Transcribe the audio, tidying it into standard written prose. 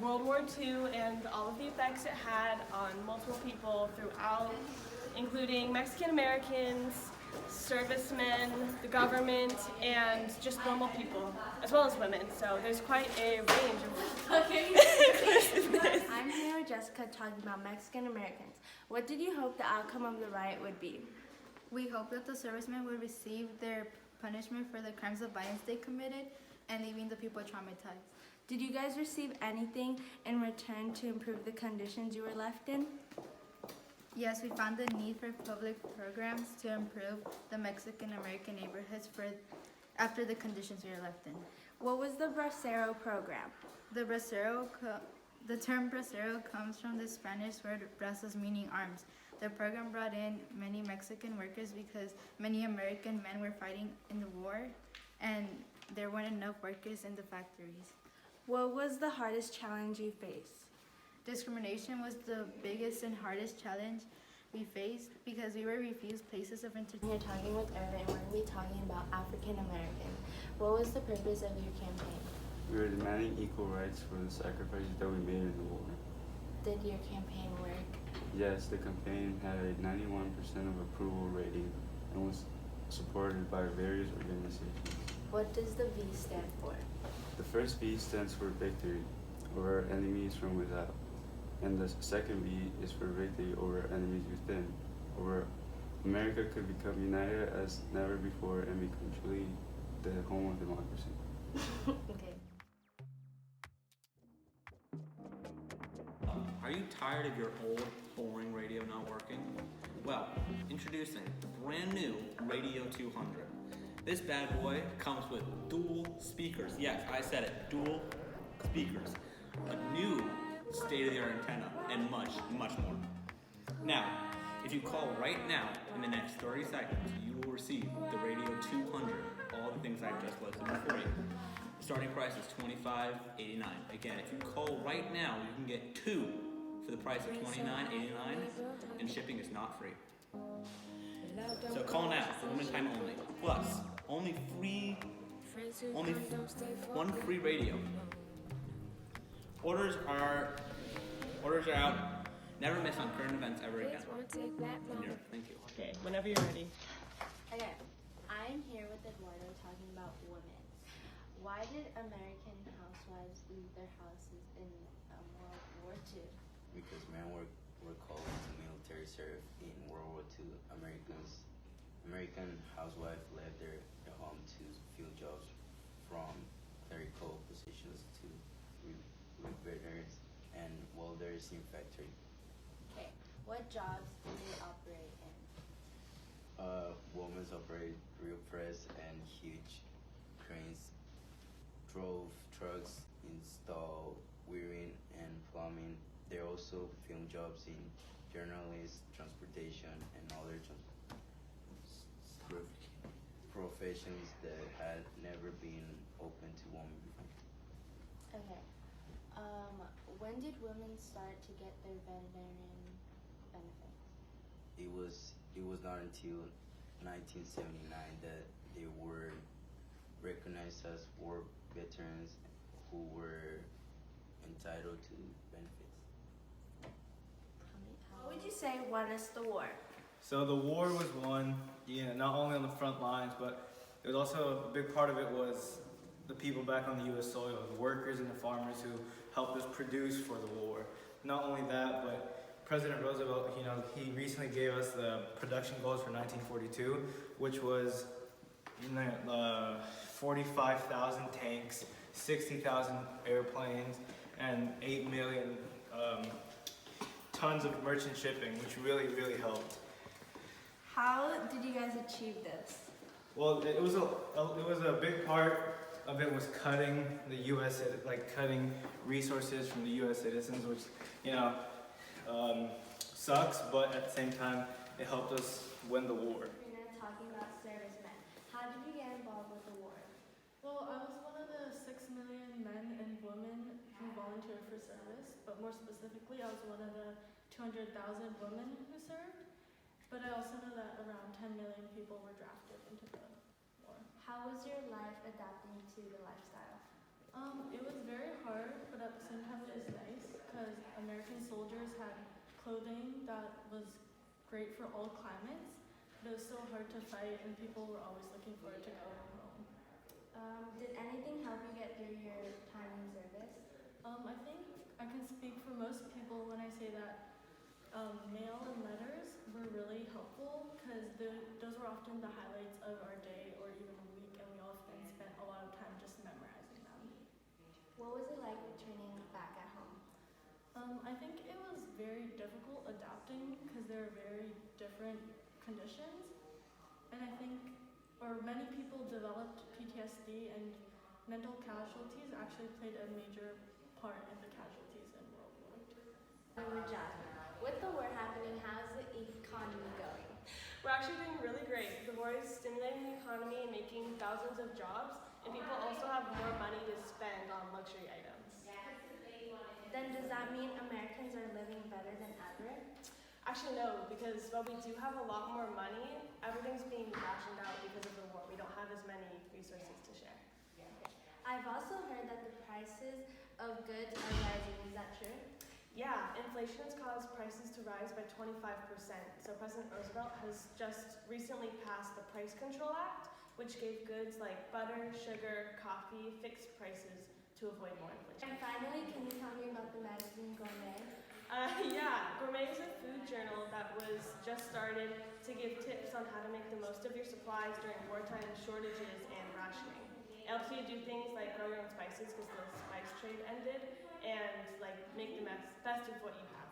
World War II and all of the effects it had on multiple people throughout, including Mexican Americans, servicemen, the government, and just normal people, as well as women. So there's quite a range of inclusiveness. I'm here with Jessica talking about Mexican Americans. What did you hope the outcome of the riot would be? We hope that the servicemen would receive their punishment for the crimes of violence they committed and leaving the people traumatized. Did you guys receive anything in return to improve the conditions you were left in? Yes, we found the need for public programs to improve the Mexican American neighborhoods after the conditions we were left in. What was the bracero program? The term bracero comes from the Spanish word brazos, meaning arms. The program brought in many Mexican workers because many American men were fighting in the war and there weren't enough workers in the factories. What was the hardest challenge you faced? Discrimination was the biggest and hardest challenge we faced because we were refused places of entertainment. You're talking with Irvin, we're going to be talking about African Americans. What was the purpose of your campaign? We were demanding equal rights for the sacrifices that we made in the war. Did your campaign work? Yes, the campaign had a 91% of approval rating and was supported by various organizations. What does the V stand for? The first V stands for victory over enemies from without, and the second V is for victory over enemies within. Over America could become united as never before and become truly the home of democracy. Okay. Are you tired of your old, boring radio not working? Well, introducing the brand new Radio 200. This bad boy comes with dual speakers. Yes, I said it, dual speakers. A new state-of-the-art antenna, and much, much more. Now, if you call right now, in the next 30 seconds, you will receive the Radio 200, all the things I just listed before you. The starting price is $25.89. Again, if you call right now, you can get two for the price of $29.89, and shipping is not free. So call now, for limited time only. Plus, only one free radio. Orders are out. Never miss on current events ever again. Thank you. Okay, whenever you're ready. Okay, I'm here with Eduardo talking about women. Why did American housewives leave their houses in World War II? Because men were called to military service in World War II. American housewives left their home to field jobs, from clerical positions to repairers and welders in factory. Okay, what jobs do they operate in? Women operate real press and huge cranes, drove trucks, install wiring and plumbing. There are also film jobs in journalism, transportation, and other professions that had never been open to women before. Okay, when did women start to get their veterinarian benefits? It was not until 1979 that they were recognized as war veterans who were entitled to benefits. What would you say won us the war? So the war was won, not only on the front lines, but it was also a big part of it was the people back on the U.S. soil, the workers and the farmers who helped us produce for the war. Not only that, but President Roosevelt, he recently gave us the production goals for 1942, which was 45,000 tanks, 60,000 airplanes, and 8 million tons of merchant shipping, which really, really helped. How did you guys achieve this? Well, it was a big part of it was cutting the U.S. cutting resources from the U.S. citizens, which sucks, but at the same time it helped us win the war. We're now talking about servicemen. How did you get involved with the war? Well, I was one of the 6 million men and women who volunteered for service, but more specifically, I was one of the 200,000 women who served. But I also know that around 10 million people were drafted into the war. How was your life adapting to the lifestyle? It was very hard, but at the same time it was nice because American soldiers had clothing that was great for all climates, but it was still hard to fight and people were always looking forward to going home. Did anything help you get through your time in service? I think I can speak for most people when I say that mail and letters were really helpful because those were often the highlights of our day or even a week, and we often spent a lot of time just memorizing them. What was it like returning back at home? I think it was very difficult adapting because there are very different conditions, and I think, many people developed PTSD, and mental casualties actually played a major part in the casualties in World War II. We're Jasmine. With the war happening, how's the economy going? We're actually doing really great. The war is stimulating the economy and making thousands of jobs, and people also have more money to spend on luxury items. Then does that mean Americans are living better than ever? Actually, no, because while we do have a lot more money, everything's being rationed out because of the war. We don't have as many resources to share. I've also heard that the prices of goods are rising. Is that true? Yeah, inflation has caused prices to rise by 25%. So President Roosevelt has just recently passed the Price Control Act, which gave goods like butter, sugar, coffee fixed prices to avoid more inflation. And finally, can you tell me about the magazine Gourmet? Yeah, Gourmet is a food journal that was just started to give tips on how to make the most of your supplies during wartime shortages and rationing. It helps you do things like grow your own spices because the spice trade ended, and like make the best of what you have.